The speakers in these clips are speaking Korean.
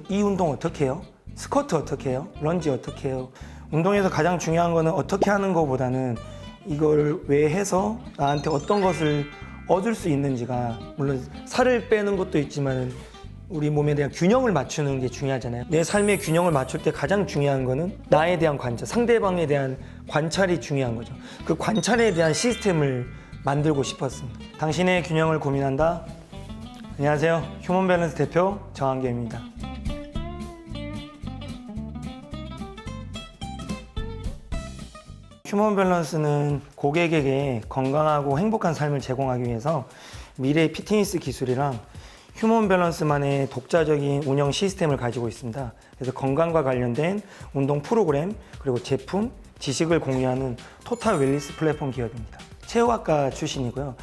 이 운동 어떻게 해요? 스쿼트 어떻게 해요? 런지 어떻게 해요? 운동에서 가장 중요한 거는 어떻게 하는 것보다는 이걸 왜 해서 나한테 어떤 것을 얻을 수 있는지가, 물론 살을 빼는 것도 있지만 우리 몸에 대한 균형을 맞추는 게 중요하잖아요. 내 삶의 균형을 맞출 때 가장 중요한 거는 나에 대한 관찰, 상대방에 대한 관찰이 중요한 거죠. 그 관찰에 대한 시스템을 만들고 싶었습니다. 당신의 균형을 고민한다. 안녕하세요. 휴먼 밸런스 대표 정한계입니다. 휴먼 밸런스는 고객에게 건강하고 행복한 삶을 제공하기 위해서 미래 피트니스 기술이랑 휴먼 밸런스만의 독자적인 운영 시스템을 가지고 있습니다. 그래서 건강과 관련된 운동 프로그램, 그리고 제품, 지식을 공유하는 토탈 웰니스 플랫폼 기업입니다. 체육학과 출신이고요.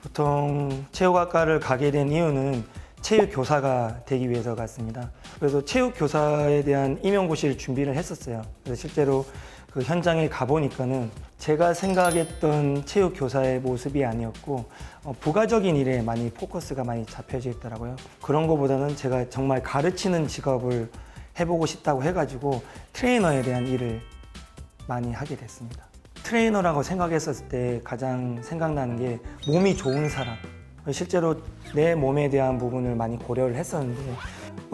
보통 체육학과를 가게 된 이유는 체육교사가 되기 위해서 갔습니다. 그래서 체육교사에 대한 임용고시를 준비를 했었어요. 그래서 실제로 그 현장에 가보니까는 제가 생각했던 체육교사의 모습이 아니었고 부가적인 일에 많이 포커스가 많이 잡혀져 있더라고요. 그런 것보다는 제가 정말 가르치는 직업을 해보고 싶다고 해가지고 트레이너에 대한 일을 많이 하게 됐습니다. 트레이너라고 생각했었을 때 가장 생각나는 게 몸이 좋은 사람. 실제로 내 몸에 대한 부분을 많이 고려를 했었는데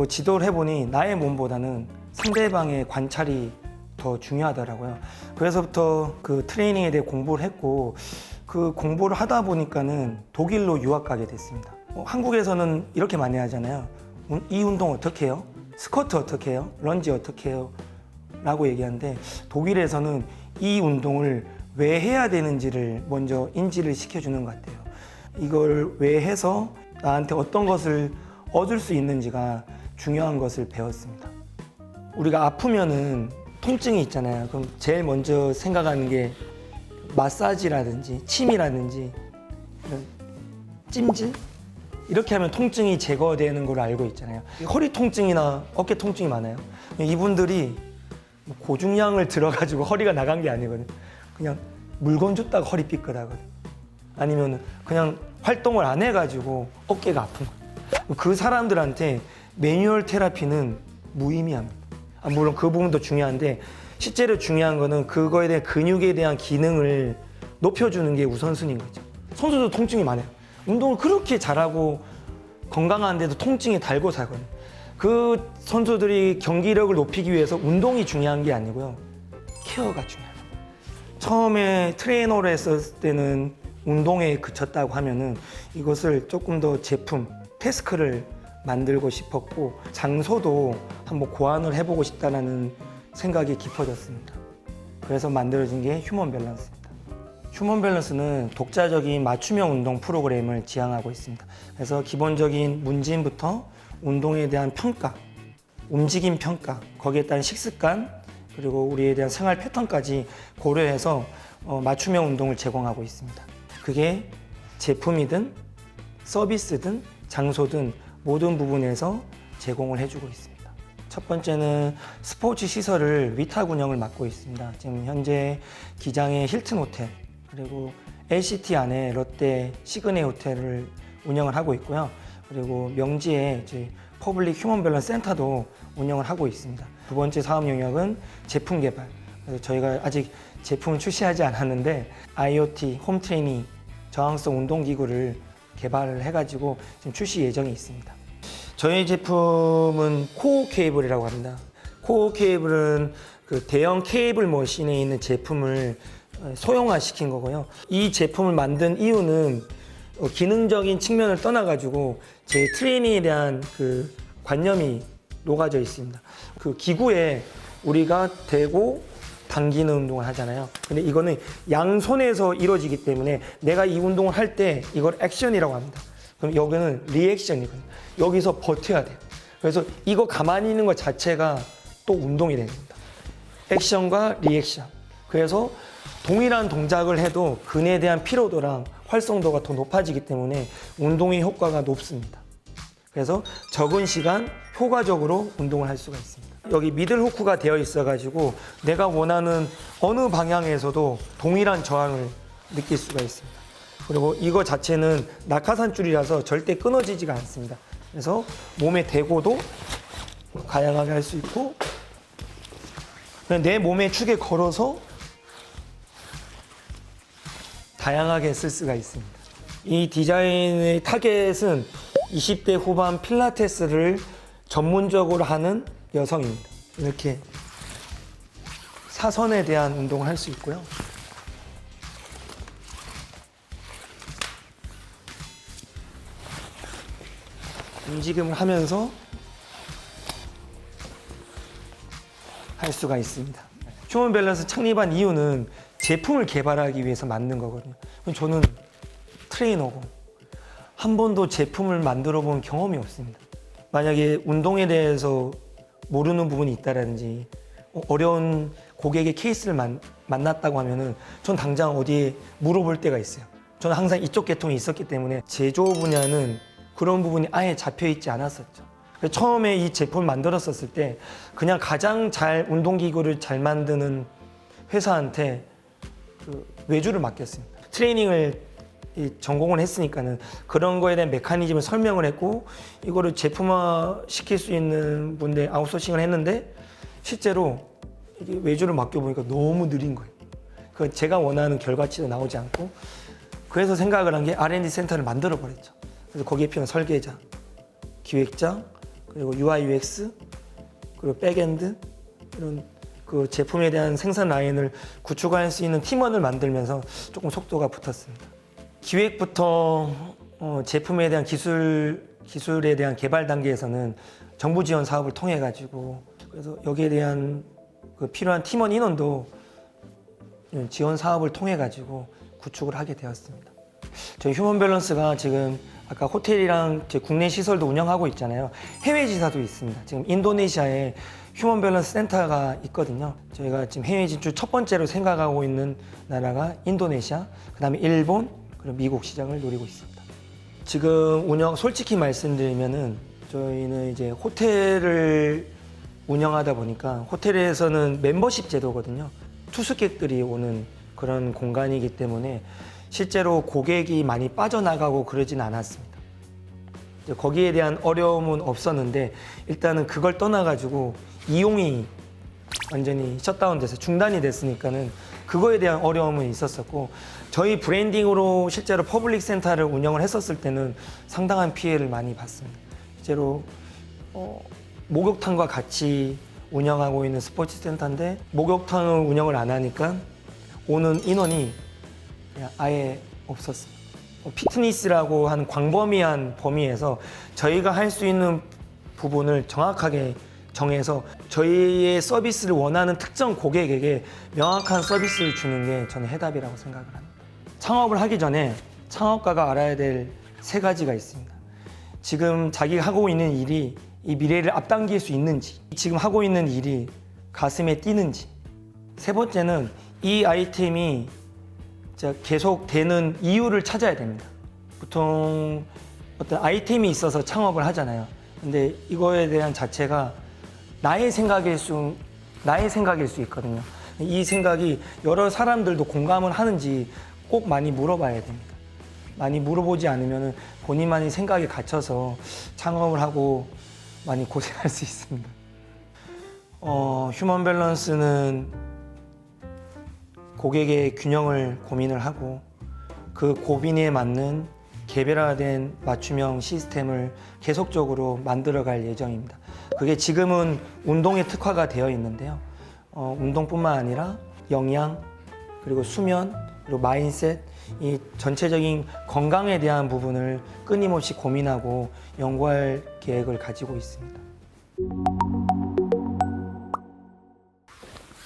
지도를 해보니 나의 몸보다는 상대방의 관찰이 더 중요하더라고요. 그래서부터 그 트레이닝에 대해 공부를 했고, 그 공부를 하다 보니까는 독일로 유학 가게 됐습니다. 한국에서는 이렇게 많이 하잖아요. 이 운동 어떻게 해요? 스쿼트 어떻게 해요? 런지 어떻게 해요? 라고 얘기하는데, 독일에서는 이 운동을 왜 해야 되는지를 먼저 인지를 시켜주는 것 같아요. 이걸 왜 해서 나한테 어떤 것을 얻을 수 있는지가 중요한 것을 배웠습니다. 우리가 아프면은 통증이 있잖아요. 그럼 제일 먼저 생각하는 게 마사지라든지 침이라든지 이런 찜질? 이렇게 하면 통증이 제거되는 걸 알고 있잖아요. 허리 통증이나 어깨 통증이 많아요. 이분들이 고중량을 들어가지고 허리가 나간 게 아니거든요. 그냥 물건 줬다가 허리 삐끗하거든요. 아니면 그냥 활동을 안 해가지고 어깨가 아픈 거예요. 그 사람들한테 매뉴얼 테라피는 무의미합니다. 물론 그 부분도 중요한데 실제로 중요한 거는 그거에 대한 근육에 대한 기능을 높여주는 게 우선순위인 거죠. 선수도 통증이 많아요. 운동을 그렇게 잘하고 건강한데도 통증에 달고 살거든요. 그 선수들이 경기력을 높이기 위해서 운동이 중요한 게 아니고요. 케어가 중요해요. 처음에 트레이너로 했을 때는 운동에 그쳤다고 하면은 이것을 조금 더 제품, 태스크를 만들고 싶었고 장소도 한번 고안을 해보고 싶다는 생각이 깊어졌습니다. 그래서 만들어진 게 휴먼 밸런스입니다. 휴먼 밸런스는 독자적인 맞춤형 운동 프로그램을 지향하고 있습니다. 그래서 기본적인 문진부터 운동에 대한 평가, 움직임 평가, 거기에 따른 식습관, 그리고 우리에 대한 생활 패턴까지 고려해서 맞춤형 운동을 제공하고 있습니다. 그게 제품이든 서비스든 장소든 모든 부분에서 제공을 해주고 있습니다. 첫 번째는 스포츠 시설을 위탁 운영을 맡고 있습니다. 지금 현재 기장의 힐튼 호텔, 그리고 LCT 안에 롯데 시그네 호텔을 운영을 하고 있고요. 그리고 명지에 이제 퍼블릭 휴먼 밸런스 센터도 운영을 하고 있습니다. 두 번째 사업 영역은 제품 개발. 그래서 저희가 아직 제품을 출시하지 않았는데 IoT 홈 트레이닝 저항성 운동기구를 개발을 해가지고 지금 출시 예정이 있습니다. 저희 제품은 코어 케이블이라고 합니다. 코어 케이블은 그 대형 케이블 머신에 있는 제품을 소형화시킨 거고요. 이 제품을 만든 이유는 기능적인 측면을 떠나가지고 제 트레이닝에 대한 그 관념이 녹아져 있습니다. 그 기구에 우리가 대고 당기는 운동을 하잖아요. 근데 이거는 양손에서 이루어지기 때문에 내가 이 운동을 할 때 이걸 액션이라고 합니다. 그럼 여기는 리액션이거든요. 여기서 버텨야 돼요. 그래서 이거 가만히 있는 것 자체가 또 운동이 되는 겁니다. 액션과 리액션. 그래서 동일한 동작을 해도 근에 대한 피로도랑 활성도가 더 높아지기 때문에 운동의 효과가 높습니다. 그래서 적은 시간 효과적으로 운동을 할 수가 있습니다. 여기 미들 후크가 되어 있어가지고 내가 원하는 어느 방향에서도 동일한 저항을 느낄 수가 있습니다. 그리고 이거 자체는 낙하산 줄이라서 절대 끊어지지가 않습니다. 그래서 몸에 대고도 다양하게 할 수 있고, 그냥 내 몸의 축에 걸어서 다양하게 쓸 수가 있습니다. 이 디자인의 타겟은 20대 후반 필라테스를 전문적으로 하는 여성입니다. 이렇게 사선에 대한 운동을 할 수 있고요. 움직임을 하면서 할 수가 있습니다. 휴먼 밸런스 창립한 이유는 제품을 개발하기 위해서 만든 거거든요. 저는 트레이너고 한 번도 제품을 만들어 본 경험이 없습니다. 만약에 운동에 대해서 모르는 부분이 있다라든지 어려운 고객의 케이스를 만났다고 하면은 전 당장 어디에 물어볼 때가 있어요. 저는 항상 이쪽 계통이 있었기 때문에 제조 분야는 그런 부분이 아예 잡혀 있지 않았었죠. 처음에 이 제품을 만들었을 때 그냥 가장 잘 운동기구를 잘 만드는 회사한테 그 외주를 맡겼습니다. 트레이닝을 전공을 했으니까는 그런 거에 대한 메커니즘을 설명을 했고 이거를 제품화 시킬 수 있는 분들 아웃소싱을 했는데 실제로 이게 외주를 맡겨보니까 너무 느린 거예요. 그 제가 원하는 결과치도 나오지 않고 그래서 생각을 한 게 R&D 센터를 만들어 버렸죠. 그래서 거기에 필요한 설계자, 기획자, 그리고 UI, UX, 그리고 백엔드 이런 그 제품에 대한 생산 라인을 구축할 수 있는 팀원을 만들면서 조금 속도가 붙었습니다. 기획부터 제품에 대한 기술에 대한 개발 단계에서는 정부 지원 사업을 통해 가지고 그래서 여기에 대한 그 필요한 팀원 인원도 지원 사업을 통해 가지고 구축을 하게 되었습니다. 저희 휴먼 밸런스가 지금 아까 호텔이랑 제 국내 시설도 운영하고 있잖아요. 해외 지사도 있습니다. 지금 인도네시아에 휴먼 밸런스 센터가 있거든요. 저희가 지금 해외 진출 첫 번째로 생각하고 있는 나라가 인도네시아, 그다음에 일본, 그리고 미국 시장을 노리고 있습니다. 지금 솔직히 말씀드리면은 저희는 이제 호텔을 운영하다 보니까 호텔에서는 멤버십 제도거든요. 투숙객들이 오는 그런 공간이기 때문에 실제로 고객이 많이 빠져나가고 그러진 않았습니다. 이제 거기에 대한 어려움은 없었는데 일단은 그걸 떠나가지고 이용이 완전히 셧다운돼서 중단이 됐으니까는 그거에 대한 어려움은 있었었고 저희 브랜딩으로 실제로 퍼블릭 센터를 운영을 했었을 때는 상당한 피해를 많이 봤습니다. 실제로 목욕탕과 같이 운영하고 있는 스포츠 센터인데 목욕탕을 운영을 안 하니까 오는 인원이 그냥 아예 없었습니다. 피트니스라고 한 광범위한 범위에서 저희가 할 수 있는 부분을 정확하게 정해서 저희의 서비스를 원하는 특정 고객에게 명확한 서비스를 주는 게 저는 해답이라고 생각을 합니다. 창업을 하기 전에 창업가가 알아야 될 3가지가 있습니다. 지금 자기가 하고 있는 일이 이 미래를 앞당길 수 있는지, 지금 하고 있는 일이 가슴에 띄는지, 3번째는 이 아이템이 계속 되는 이유를 찾아야 됩니다. 보통 어떤 아이템이 있어서 창업을 하잖아요. 근데 이거에 대한 자체가 나의 생각일 수 있거든요. 이 생각이 여러 사람들도 공감을 하는지 꼭 많이 물어봐야 됩니다. 많이 물어보지 않으면 본인만의 생각에 갇혀서 창업을 하고 많이 고생할 수 있습니다. 휴먼 밸런스는 고객의 균형을 고민을 하고 그 고민에 맞는 개별화된 맞춤형 시스템을 계속적으로 만들어갈 예정입니다. 그게 지금은 운동에 특화가 되어 있는데요. 운동뿐만 아니라 영양, 그리고 수면, 그리고 마인셋, 이 전체적인 건강에 대한 부분을 끊임없이 고민하고 연구할 계획을 가지고 있습니다.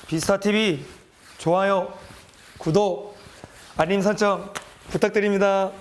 비스타TV 좋아요, 구독, 알림 설정 부탁드립니다.